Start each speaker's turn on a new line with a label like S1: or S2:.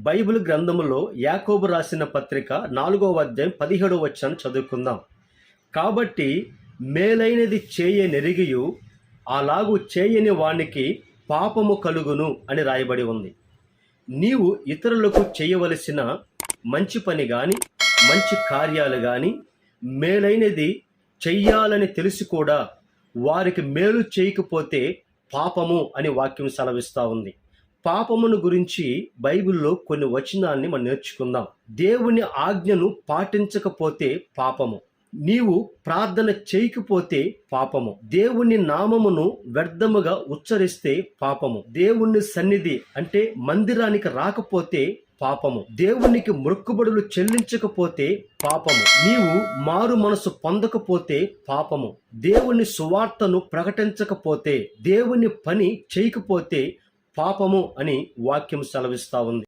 S1: Bible గ్రంథములో యాకోబు రాసిన పత్రిక 4వ అధ్యాయం 17వ వచనం చదువుకుందాం. కాబట్టి మేలైనది చేయనెరిగియు అలాగు చేయని వానికి పాపము కలుగును అని రాయబడి ఉంది. నీవు ఇతరులకు చేయవలసిన మంచి పని కానీ మంచి కార్యాలు కానీ మేలైనది చెయ్యాలని తెలిసి కూడా వారికి మేలు చేయకపోతే పాపము అని వాక్యం సెలవిస్తూ ఉంది. పాపమును గురించి బైబిల్లో కొన్ని వచనాన్ని మనం నేర్చుకుందాం. దేవుని ఆజ్ఞను పాటించకపోతే పాపము, నీవు ప్రార్థన చేయకపోతే పాపము, దేవుని నామమును వ్యర్థముగా ఉచ్చరిస్తే పాపము, దేవుని సన్నిధి అంటే మందిరానికి రాకపోతే పాపము, దేవునికి మొక్కుబడులు చెల్లించకపోతే పాపము, నీవు మారు మనసు పొందకపోతే పాపము, దేవుని సువార్తను ప్రకటించకపోతే, దేవుని పని చేయకపోతే పాపము అని వాక్యం సెలవిస్తా ఉంది.